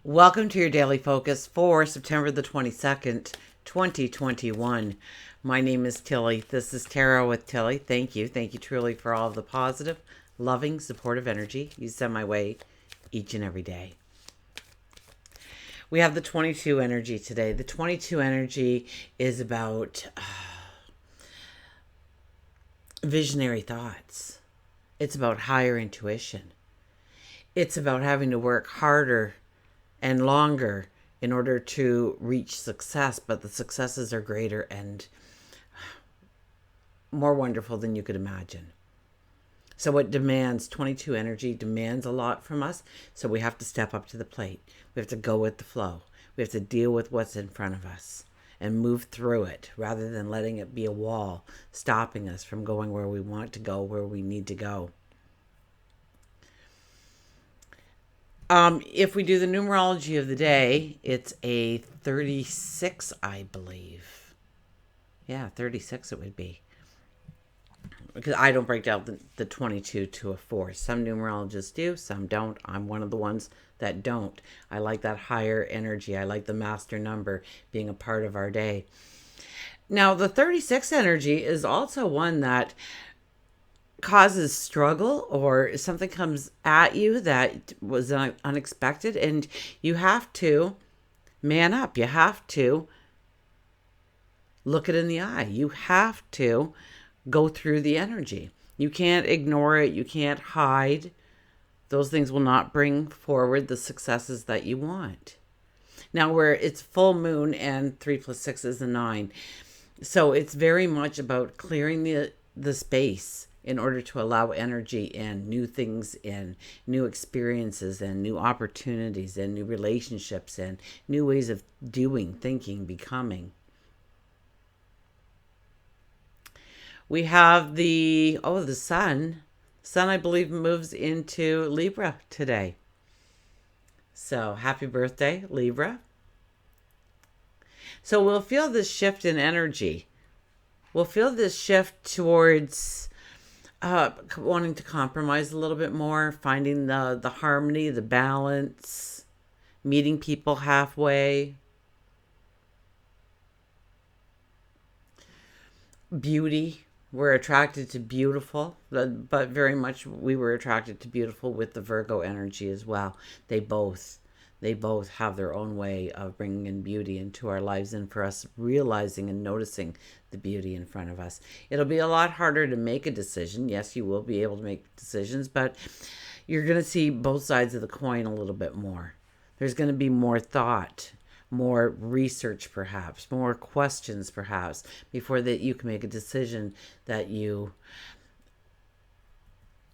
Welcome to your daily focus for September the 22nd, 2021. My name is Tilly. This is Tarot with Tilly. Thank you. Thank you truly for all of the positive, loving, supportive energy you send my way each and every day. We have the 22 energy today. The 22 energy is about visionary thoughts. It's about higher intuition. It's about having to work harder and longer in order to reach success, but the successes are greater and more wonderful than you could imagine. So it demands, 22 energy demands a lot from us, so we have to step up to the plate. We have to go with the flow. We have to deal with what's in front of us and move through it rather than letting it be a wall stopping us from going where we want to go, where we need to go. If we do the numerology of the day, it's a 36, I believe. Yeah, 36 it would be. Because I don't break down the 22 to a 4. Some numerologists do, some don't. I'm one of the ones that don't. I like that higher energy. I like the master number being a part of our day. Now, the 36 energy is also one that causes struggle, or something comes at you that was unexpected, and you have to man up. You have to look it in the eye. You have to go through the energy. You can't ignore it. You can't hide. Those things will not bring forward the successes that you want. Now, where it's full moon and 3 plus 6 is a 9. So it's very much about clearing the space in order to allow energy in, new things in, new experiences and new opportunities and new relationships and new ways of doing, thinking, becoming. We have the sun. Sun, I believe, moves into Libra today. So happy birthday, Libra. So we'll feel this shift in energy. We'll feel this shift towards wanting to compromise a little bit more, finding the harmony, the balance, meeting people halfway. Beauty. We're attracted to beautiful, but very much we were attracted to beautiful with the Virgo energy as well. They both have their own way of bringing in beauty into our lives, and for us realizing and noticing the beauty in front of us. It'll be a lot harder to make a decision. Yes, you will be able to make decisions, but you're going to see both sides of the coin a little bit more. There's going to be more thought, more research perhaps, more questions perhaps, before that you can make a decision that you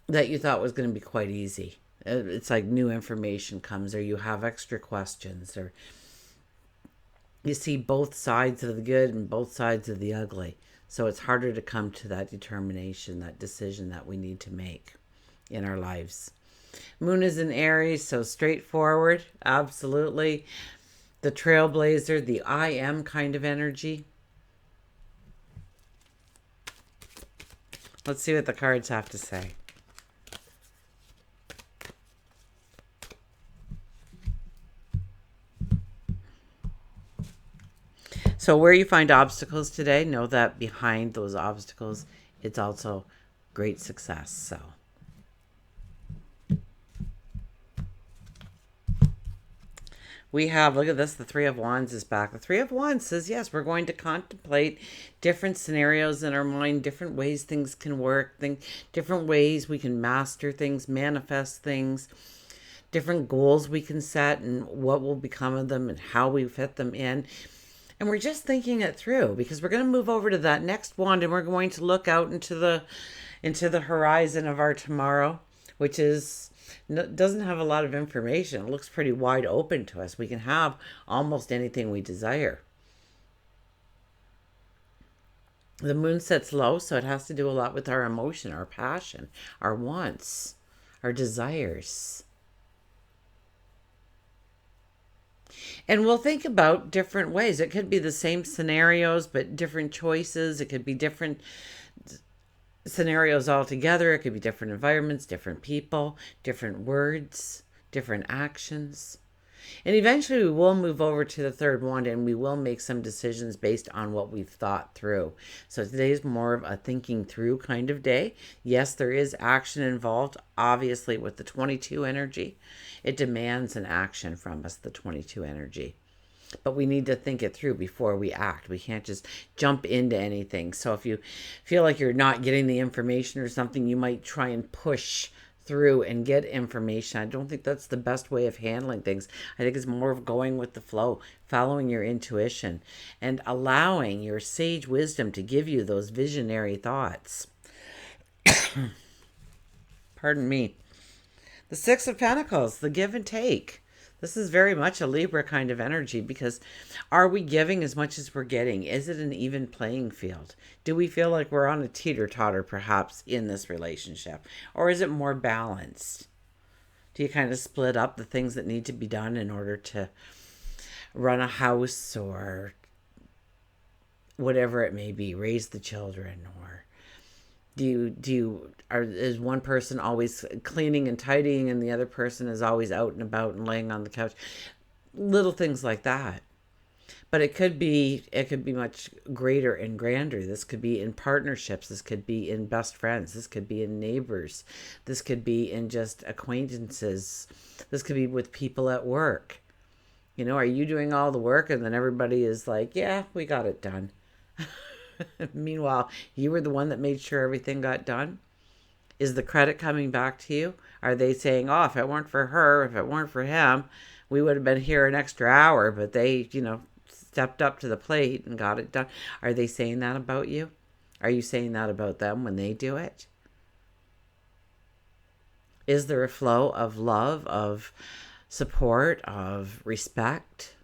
thought was going to be quite easy. It's like new information comes, or you have extra questions, or you see both sides of the good and both sides of the ugly. So it's harder to come to that determination, that decision that we need to make in our lives. Moon is in Aries, so straightforward, absolutely. The trailblazer, the I am kind of energy. Let's see what the cards have to say. So where you find obstacles today, know that behind those obstacles, it's also great success. So we have, look at this, the Three of Wands is back. The Three of Wands says, yes, we're going to contemplate different scenarios in our mind, different ways things can work, different ways we can master things, manifest things, different goals we can set and what will become of them and how we fit them in. And we're just thinking it through, because we're going to move over to that next wand, and we're going to look out into the horizon of our tomorrow, which doesn't have a lot of information. It looks pretty wide open to us. We can have almost anything we desire. The moon sets low, so it has to do a lot with our emotion, our passion, our wants, our desires. And we'll think about different ways. It could be the same scenarios, but different choices. It could be different scenarios altogether. It could be different environments, different people, different words, different actions. And eventually we will move over to the third wand and we will make some decisions based on what we've thought through. So today's more of a thinking through kind of day. Yes, there is action involved. Obviously, with the 22 energy, it demands an action from us, the 22 energy. But we need to think it through before we act. We can't just jump into anything. So if you feel like you're not getting the information or something, you might try and push through and get information. I don't think that's the best way of handling things. I think it's more of going with the flow, following your intuition, and allowing your sage wisdom to give you those visionary thoughts. Pardon me. The Six of Pentacles, the give and take. This is very much a Libra kind of energy, because are we giving as much as we're getting? Is it an even playing field? Do we feel like we're on a teeter-totter perhaps in this relationship? Or is it more balanced? Do you kind of split up the things that need to be done in order to run a house or whatever it may be, raise the children? Or is one person always cleaning and tidying and the other person is always out and about and laying on the couch? Little things like that. But it could be much greater and grander. This could be in partnerships. This could be in best friends. This could be in neighbors. This could be in just acquaintances. This could be with people at work. You know, are you doing all the work and then everybody is like, yeah, we got it done. Meanwhile, you were the one that made sure everything got done. Is the credit coming back to you? Are they saying, oh, if it weren't for her, if it weren't for him, we would have been here an extra hour, but they, stepped up to the plate and got it done? Are they saying that about you? Are you saying that about them when they do it? Is there a flow of love, of support, of respect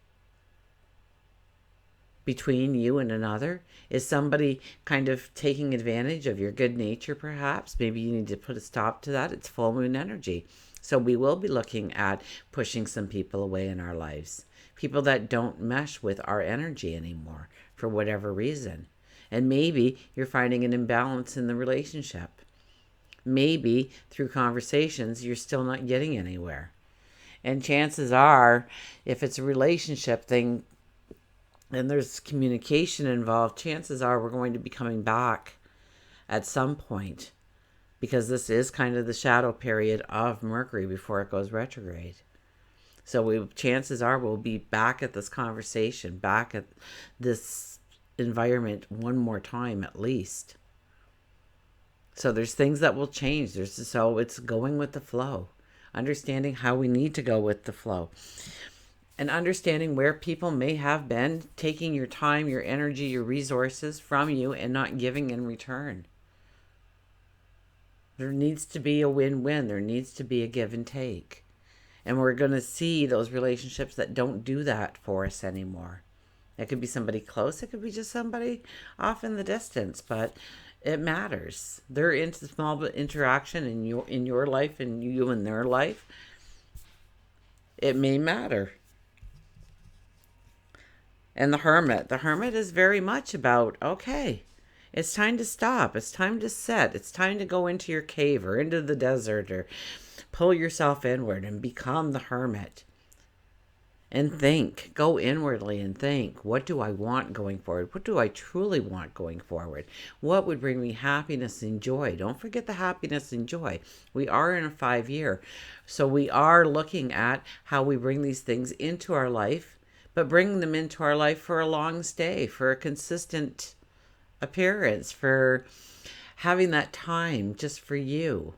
between you and another? Is somebody kind of taking advantage of your good nature perhaps? Maybe you need to put a stop to that. It's full moon energy. So we will be looking at pushing some people away in our lives. People that don't mesh with our energy anymore for whatever reason. And maybe you're finding an imbalance in the relationship. Maybe through conversations you're still not getting anywhere. And chances are, if it's a relationship thing, and there's communication involved, chances are we're going to be coming back at some point, because this is kind of the shadow period of Mercury before it goes retrograde. So chances are we'll be back at this conversation, back at this environment one more time at least. So there's things that will change. So it's going with the flow, understanding how we need to go with the flow. And understanding where people may have been taking your time, your energy, your resources from you and not giving in return. There needs to be a win-win. There needs to be a give and take. And we're going to see those relationships that don't do that for us anymore. It could be somebody close. It could be just somebody off in the distance. But it matters. They're into small interaction in your life and you in their life. It may matter. And the Hermit is very much about, okay, it's time to stop. It's time to set. It's time to go into your cave or into the desert or pull yourself inward and become the Hermit. And think. Go inwardly and think. What do I want going forward? What do I truly want going forward? What would bring me happiness and joy? Don't forget the happiness and joy. We are in a 5-year. So we are looking at how we bring these things into our life, but bring them into our life for a long stay, for a consistent appearance, for having that time just for you.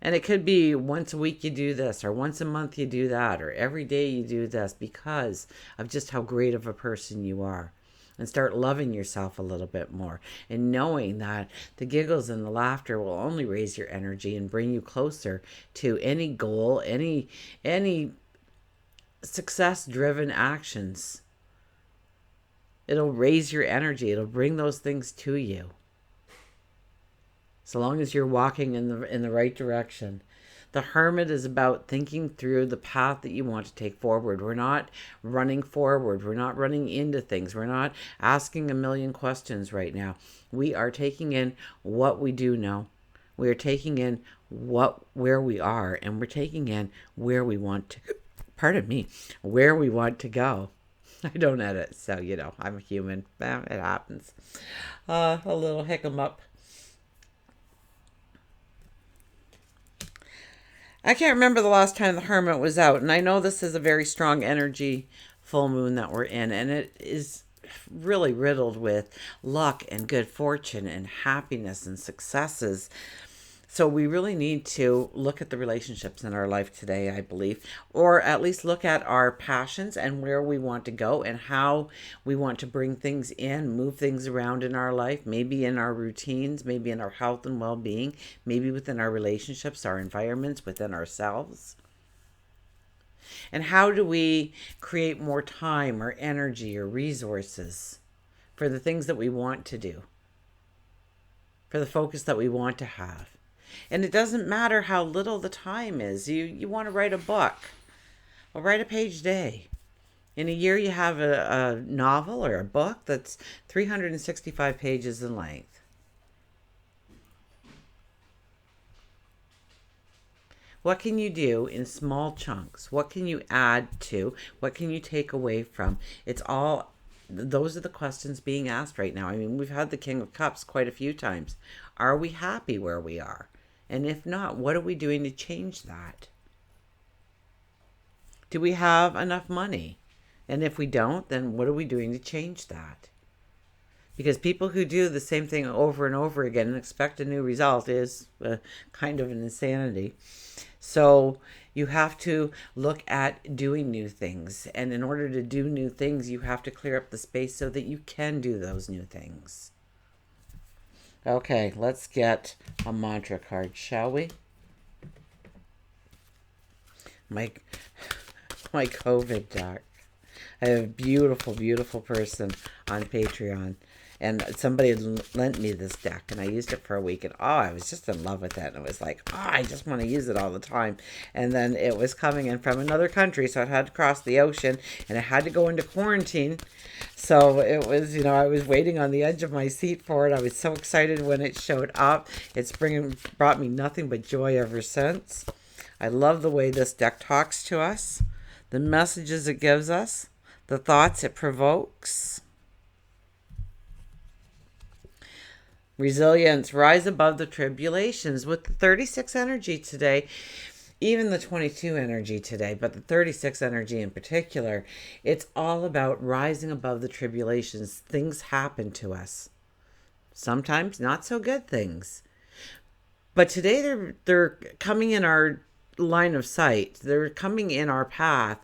And it could be once a week you do this, or once a month you do that, or every day you do this, because of just how great of a person you are. And start loving yourself a little bit more, and knowing that the giggles and the laughter will only raise your energy and bring you closer to any goal, any success-driven actions. It'll raise your energy. It'll bring those things to you. So long as you're walking in the right direction. The Hermit is about thinking through the path that you want to take forward. We're not running forward. We're not running into things. We're not asking a million questions right now. We are taking in what we do know. We are taking in where we are, and we're taking in where we want to pardon me, where we want to go. I don't edit, so, I'm a human. It happens. A little hiccup. I can't remember the last time the Hermit was out, and I know this is a very strong energy full moon that we're in, and it is really riddled with luck and good fortune and happiness and successes. So we really need to look at the relationships in our life today, I believe, or at least look at our passions and where we want to go and how we want to bring things in, move things around in our life, maybe in our routines, maybe in our health and well-being, maybe within our relationships, our environments, within ourselves. And how do we create more time or energy or resources for the things that we want to do, for the focus that we want to have? And it doesn't matter how little the time is. You want to write a book. Well, write a page a day. In a year, you have a novel or a book that's 365 pages in length. What can you do in small chunks? What can you add to? What can you take away from? Those are the questions being asked right now. I mean, we've had the King of Cups quite a few times. Are we happy where we are? And if not, what are we doing to change that? Do we have enough money? And if we don't, then what are we doing to change that? Because people who do the same thing over and over again and expect a new result is kind of an insanity. So you have to look at doing new things. And in order to do new things, you have to clear up the space so that you can do those new things. Okay, let's get a mantra card, shall we? My COVID deck. I have a beautiful, beautiful person on Patreon. And somebody lent me this deck, and I used it for a week, and I was just in love with it. And it was like, I just want to use it all the time. And then it was coming in from another country, so it had to cross the ocean, and it had to go into quarantine. So it was, I was waiting on the edge of my seat for it. I was so excited when it showed up. It's brought me nothing but joy ever since. I love the way this deck talks to us, the messages it gives us, the thoughts it provokes. Resilience, rise above the tribulations. With the 36 energy today, even the 22 energy today, but the 36 energy in particular, it's all about rising above the tribulations. Things happen to us. Sometimes not so good things. But today they're coming in our line of sight. They're coming in our path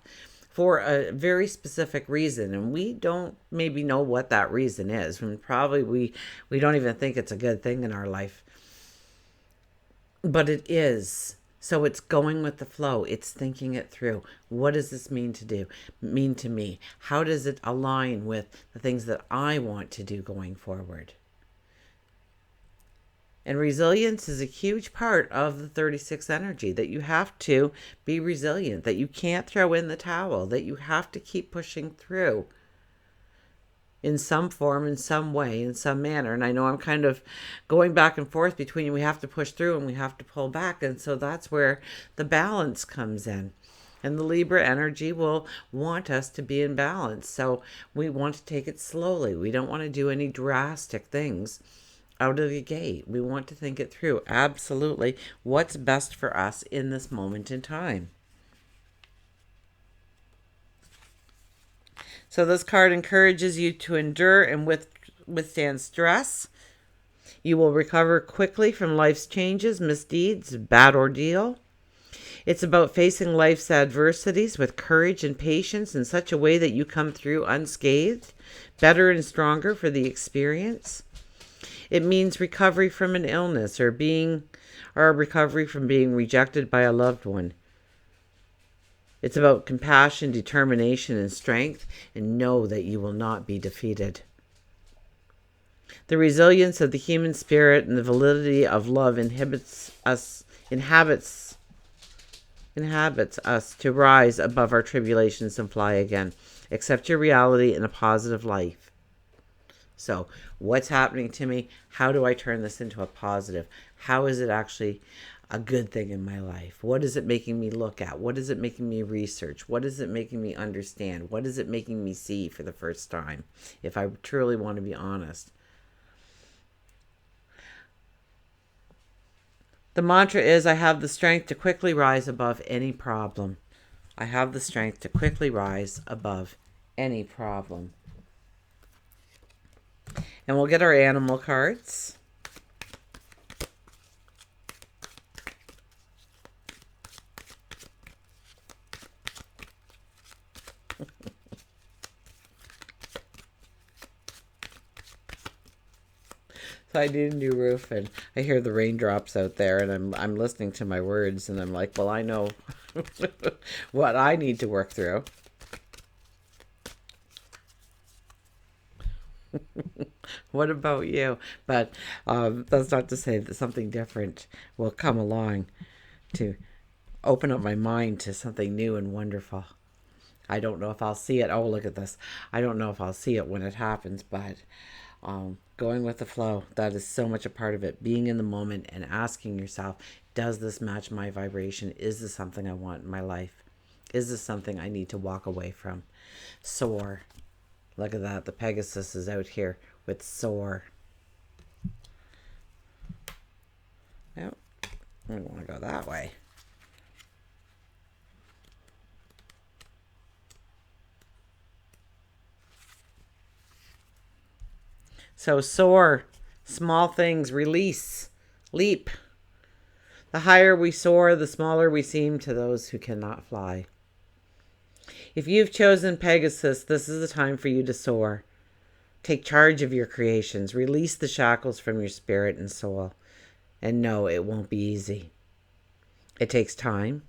for a very specific reason, and we don't maybe know what that reason is. And probably we don't even think it's a good thing in our life, but it is. So it's going with the flow. It's thinking it through. What does this mean to me? How does it align with the things that I want to do going forward? And resilience is a huge part of the 36 energy, that you have to be resilient, that you can't throw in the towel, that you have to keep pushing through in some form, in some way, in some manner. And I know I'm kind of going back and forth between we have to push through and we have to pull back. And so that's where the balance comes in. And the Libra energy will want us to be in balance. So we want to take it slowly. We don't want to do any drastic things out of the gate. We want to think it through. Absolutely. What's best for us in this moment in time? So this card encourages you to endure and withstand stress. You will recover quickly from life's changes, misdeeds, bad ordeal. It's about facing life's adversities with courage and patience in such a way that you come through unscathed, better and stronger for the experience. It means recovery from an illness or recovery from being rejected by a loved one. It's about compassion, determination, and strength, and know that you will not be defeated. The resilience of the human spirit and the validity of love inhabits us to rise above our tribulations and fly again. Accept your reality in a positive life. So, what's happening to me? How do I turn this into a positive? How is it actually a good thing in my life? What is it making me look at? What is it making me research? What is it making me understand? What is it making me see for the first time? If I truly want to be honest. The mantra is, I have the strength to quickly rise above any problem. I have the strength to quickly rise above any problem. And we'll get our animal cards. So I do new roof, and I hear the raindrops out there, and I'm listening to my words, and I'm like, well, I know what I need to work through. What about you? But that's not to say that something different will come along to open up my mind to something new and wonderful. I don't know if I'll see it. Oh, look at this. I don't know if I'll see it when it happens, but going with the flow, that is so much a part of it. Being in the moment and asking yourself, does this match my vibration? Is this something I want in my life? Is this something I need to walk away from? Soar. Look at that. The Pegasus is out here with soar. No, I don't want to go that way. So soar, small things, release, leap. The higher we soar, the smaller we seem to those who cannot fly. If you've chosen Pegasus, this is the time for you to soar. Take charge of your creations. Release the shackles from your spirit and soul. And no, it won't be easy. It takes time.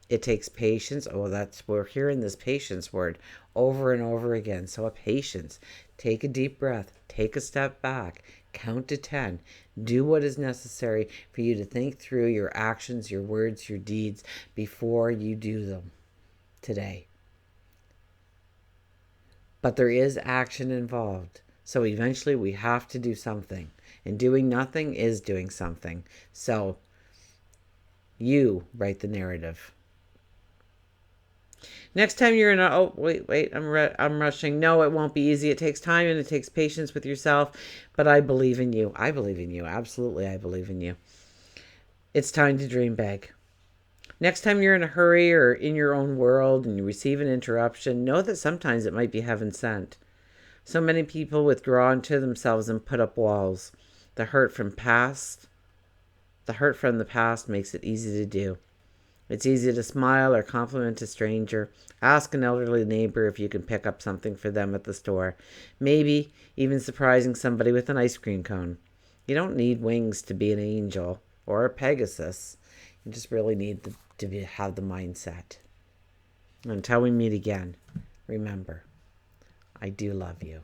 It takes patience. Oh, we're hearing this patience word over and over again. So a patience. Take a deep breath. Take a step back. Count to 10. Do what is necessary for you to think through your actions, your words, your deeds before you do them today. But there is action involved. So eventually we have to do something. And doing nothing is doing something. So you write the narrative. Next time you're in a, oh, wait, I'm rushing. No, it won't be easy. It takes time and it takes patience with yourself. But I believe in you. I believe in you. Absolutely, I believe in you. It's time to dream big. Next time you're in a hurry or in your own world and you receive an interruption, know that sometimes it might be heaven sent. So many people withdraw into themselves and put up walls. The hurt from the past makes it easy to do. It's easy to smile or compliment a stranger. Ask an elderly neighbor if you can pick up something for them at the store. Maybe even surprising somebody with an ice cream cone. You don't need wings to be an angel or a Pegasus. You just really need to have the mindset. Until we meet again, remember, I do love you.